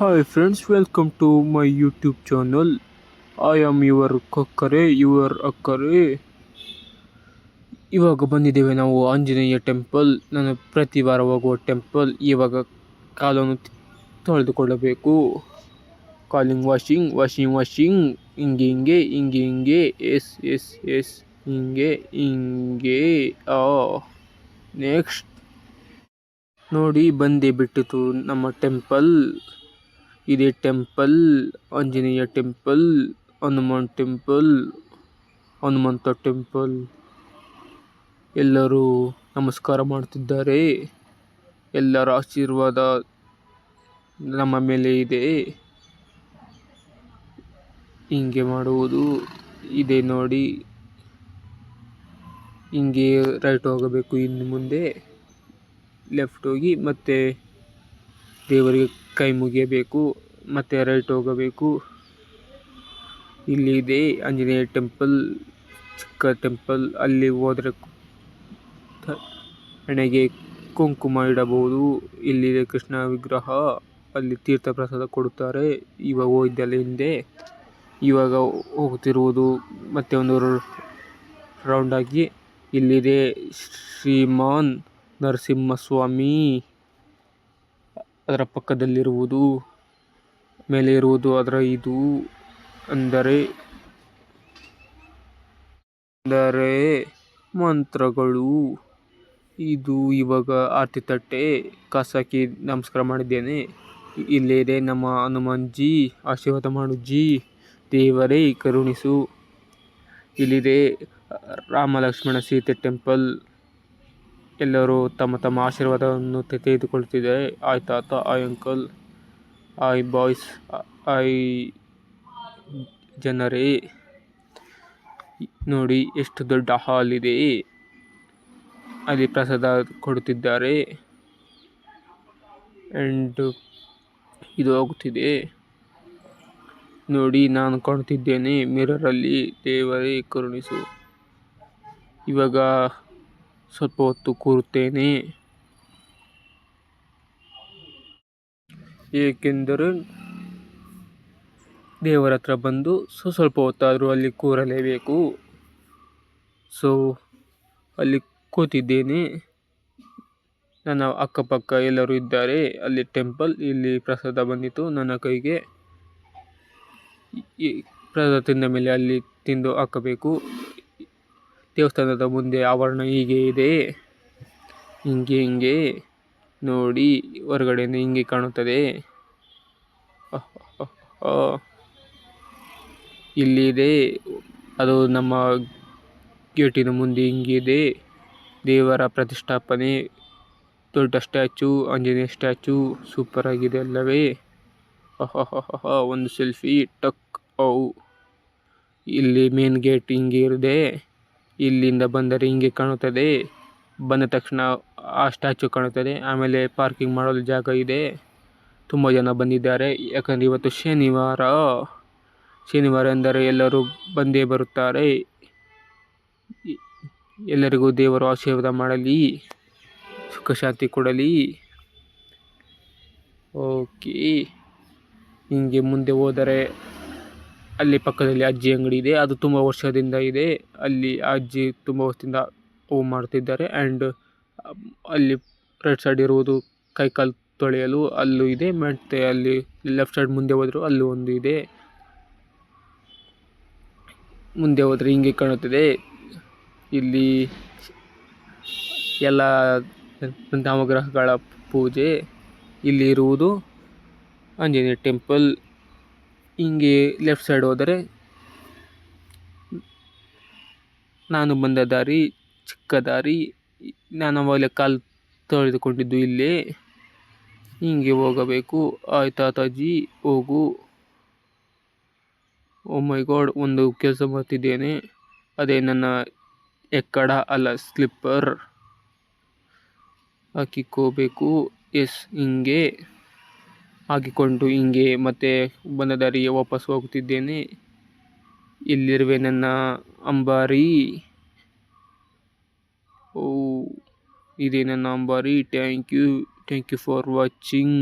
Hi friends, welcome to my YouTube channel. I am your ಕೊಕ್ಕರೆ your ಅಕ್ಕರೆ. ಇವಾಗ ಬಂದಿದ್ದೇವೆ ನಾವು ಆಂಜನೇಯ ಟೆಂಪಲ್. ನಾನು ಪ್ರತಿ ವಾರ ಹೋಗುವ ಟೆಂಪಲ್. ಇವಾಗ ಕಾಲನ್ನು ತೊಳೆದುಕೊಳ್ಳಬೇಕು. ಕಾಲಿಂಗ್ ವಾಷಿಂಗ್ ಹಿಂಗೆ ಎಸ್ ಹಿಂಗೆ ನೆಕ್ಸ್ಟ್ ನೋಡಿ ಬಂದೇ ಬಿಟ್ಟಿತು ನಮ್ಮ ಟೆಂಪಲ್. ಇದೇ temple, Anjaneya temple, Hanuman temple, Hanumantha temple. ಎಲ್ಲರೂ ನಮಸ್ಕಾರ ಮಾಡುತ್ತಿದ್ದಾರೆ. ಎಲ್ಲರ ಆಶೀರ್ವಾದ ನಮ್ಮ ಮೇಲೆ ಇದೆ. ಹಿಂಗೆ ಮಾಡುವುದು ಇದೆ ನೋಡಿ. ಹಿಂಗೆ ರೈಟ್ ಹೋಗಬೇಕು, ಇನ್ನು ಮುಂದೆ ಲೆಫ್ಟ್ ಹೋಗಿ ಮತ್ತೆ ದೇವರಿಗೆ ಕೈ ಮುಗಿಯಬೇಕು, ಮತ್ತೆ ರೈಟ್ ಹೋಗಬೇಕು. ಇಲ್ಲಿ ಇದೆ ಆಂಜನೇಯ ಟೆಂಪಲ್, ಚಿಕ್ಕ ಟೆಂಪಲ್. ಅಲ್ಲಿ ಹೋದರೆ ಹಣೆಗೆ ಕುಂಕುಮ ಇಡಬಹುದು. ಇಲ್ಲಿದೆ ಕೃಷ್ಣ ವಿಗ್ರಹ. ಅಲ್ಲಿ ತೀರ್ಥ ಪ್ರಸಾದ ಕೊಡುತ್ತಾರೆ. ಇವಾಗ ಹೋಗಿದ್ದಲ್ಲ ಹಿಂದೆ, ಇವಾಗ ಹೋಗುತ್ತಿರುವುದು ಮತ್ತೆ ಒಂದು ರೌಂಡ್ ಆಗಿ. ಇಲ್ಲಿದೆ ಶ್ರೀಮಾನ್ ನರಸಿಂಹಸ್ವಾಮಿ. ಅದರ ಪಕ್ಕದಲ್ಲಿರುವುದು, ಮೇಲೆ ಇರುವುದು ಅದರ ಇದು ಅಂದರೆ ಮಂತ್ರಗಳು. ಇದು ಇವಾಗ ಆರತಿ ತಟ್ಟೆ ಕಾಸಾಕಿ ನಮಸ್ಕಾರ ಮಾಡಿದ್ದೇನೆ. ಇಲ್ಲಿದೆ ನಮ್ಮ ಹನುಮಾನ್ಜಿ. ಆಶೀರ್ವಾದ ಮಾಡುಜ್ಜಿ, ದೇವರೇ ಕರುಣಿಸು. ಇಲ್ಲಿದೆ ರಾಮ ಲಕ್ಷ್ಮಣ ಸೀತೆ ಟೆಂಪಲ್. ಎಲ್ಲರೂ ತಮ್ಮ ತಮ್ಮ ಆಶೀರ್ವಾದವನ್ನು ತೆಗೆದುಕೊಳ್ಳುತ್ತಿದ್ದಾರೆ. ಆಯ್ ತಾತ, ಆಯ್ ಅಂಕಲ್, ಆಯ್ ಬಾಯ್ಸ್, ಆಯ್ ಜನರೇ. ನೋಡಿ ಎಷ್ಟು ದೊಡ್ಡ ಹಾಲ್ ಇದೆ. ಅಲ್ಲಿ ಪ್ರಸಾದ ಕೊಡುತ್ತಿದ್ದಾರೆ. ಆ್ಯಂಡ್ ಇದು ಆಗುತ್ತಿದೆ ನೋಡಿ. ನಾನು ಕಾಣುತ್ತಿದ್ದೇನೆ ಮಿರರಲ್ಲಿ. ದೇವರೇ ಕರುಣಿಸು. ಇವಾಗ ಸ್ವಲ್ಪ ಹೊತ್ತು ಕೂರುತ್ತೇನೆ, ಏಕೆಂದರೆ ದೇವರ ಹತ್ರ ಬಂದು ಸ್ವಲ್ಪ ಹೊತ್ತಾದರೂ ಅಲ್ಲಿ ಕೂರಲೇಬೇಕು. ಸೊ ಅಲ್ಲಿ ಕೂತಿದ್ದೇನೆ. ನನ್ನ ಅಕ್ಕಪಕ್ಕ ಎಲ್ಲರೂ ಇದ್ದಾರೆ. ಅಲ್ಲಿ ಟೆಂಪಲ್, ಇಲ್ಲಿ ಪ್ರಸಾದ ಬಂದಿತು ನನ್ನ ಕೈಗೆ. ಈ ಪ್ರಸಾದ ತಿಂದ ಮೇಲೆ ಅಲ್ಲಿ ತಿಂದು ಹಾಕಬೇಕು. ದೇವಸ್ಥಾನದ ಮುಂದೆ ಆವರಣ ಹೀಗೆ ಇದೆ. ಹಿಂಗೆ ನೋಡಿ. ಹೊರಗಡೆಯಿಂದ ಹಿಂಗೆ ಕಾಣುತ್ತದೆ. ಇಲ್ಲಿದೆ ಅದು ನಮ್ಮ ಗೇಟಿನ ಮುಂದೆ ಹಿಂಗಿದೆ ದೇವರ ಪ್ರತಿಷ್ಠಾಪನೆ. ದೊಡ್ಡ ಸ್ಟ್ಯಾಚು, ಆಂಜನೇಯ ಸ್ಟ್ಯಾಚು ಸೂಪರ್ ಆಗಿದೆ ಅಲ್ಲವೇ? ಒಂದು ಸೆಲ್ಫಿ ಟಕ್. ಇಲ್ಲಿ ಮೇನ್ ಗೇಟ್ ಹಿಂಗೆ ಇದೆ. ಇಲ್ಲಿಂದ ಬಂದರೆ ಹಿಂಗೆ ಕಾಣುತ್ತದೆ. ಬಂದ ತಕ್ಷಣ ಆ ಸ್ಟ್ಯಾಚು ಕಾಣುತ್ತದೆ. ಆಮೇಲೆ ಪಾರ್ಕಿಂಗ್ ಮಾಡಲು ಜಾಗ ಇದೆ. ತುಂಬ ಜನ ಬಂದಿದ್ದಾರೆ, ಯಾಕಂದರೆ ಇವತ್ತು ಶನಿವಾರ ಎಂದರೆ ಎಲ್ಲರೂ ಬಂದೇ ಬರುತ್ತಾರೆ. ಎಲ್ಲರಿಗೂ ದೇವರು ಆಶೀರ್ವಾದ ಮಾಡಲಿ, ಸುಖ ಶಾಂತಿ ಕೊಡಲಿ. ಓಕೆ, ಹಿಂಗೆ ಮುಂದೆ ಹೋದರೆ ಅಲ್ಲಿ ಪಕ್ಕದಲ್ಲಿ ಅಜ್ಜಿ ಅಂಗಡಿ ಇದೆ. ಅದು ತುಂಬ ವರ್ಷದಿಂದ ಇದೆ. ಅಲ್ಲಿ ಅಜ್ಜಿ ತುಂಬ ವರ್ಷದಿಂದ ಮಾಡ್ತಿದ್ದಾರೆ. ಆ್ಯಂಡ್ ಅಲ್ಲಿ ರೈಟ್ ಸೈಡ್ ಇರುವುದು ಕೈಕಾಲು ತೊಳೆಯಲು ಅಲ್ಲೂ ಇದೆ. ಮತ್ತು ಅಲ್ಲಿ ಲೆಫ್ಟ್ ಸೈಡ್ ಮುಂದೆ ಹೋದರೂ ಅಲ್ಲೂ ಒಂದು ಇದೆ. ಮುಂದೆ ಹೋದರೆ ಹಿಂಗೆ ಕಾಣುತ್ತದೆ. ಇಲ್ಲಿ ಎಲ್ಲ ನವಗ್ರಹಗಳ ಪೂಜೆ. ಇಲ್ಲಿ ಇರುವುದು ಆಂಜನೇಯ ಟೆಂಪಲ್. ಹಿಂಗೆ ಲೆಫ್ಟ್ ಸೈಡ್ ಹೋದರೆ ನಾನು ಬಂದ ದಾರಿ, ಚಿಕ್ಕ ದಾರಿ. ನಾನು ಅವಾಗಲೇ ಕಾಲು ತೊಳೆದುಕೊಂಡಿದ್ದು ಇಲ್ಲೇ. ಹಿಂಗೆ ಹೋಗಬೇಕು. ಆಯ್ ತಾತಾಜಿ ಹೋಗು. ಓ ಮೈ ಗಾಡ್, ಒಂದು ಕೆಲಸ ಮಾಡ್ತಿದ್ದೇನೆ. ಅದೇ ನನ್ನ ಎಕ್ಕಡ ಅಲ್ಲ, ಸ್ಲಿಪ್ಪರ್ ಹಾಕಿಕೋಬೇಕು. ಎಸ್, ಹಿಂಗೆ ಹಾಕಿಕೊಂಡು ಹಿಂಗೆ ಮತ್ತೆ ಬಂದ ದಾರಿಗೆ ವಾಪಸ್ ಹೋಗುತ್ತಿದ್ದೇನೆ. ಇಲ್ಲಿರುವೆ ನನ್ನ ಅಂಬಾರಿ. ಇದೇ ನನ್ನ ಅಂಬಾರಿ. Thank you for watching.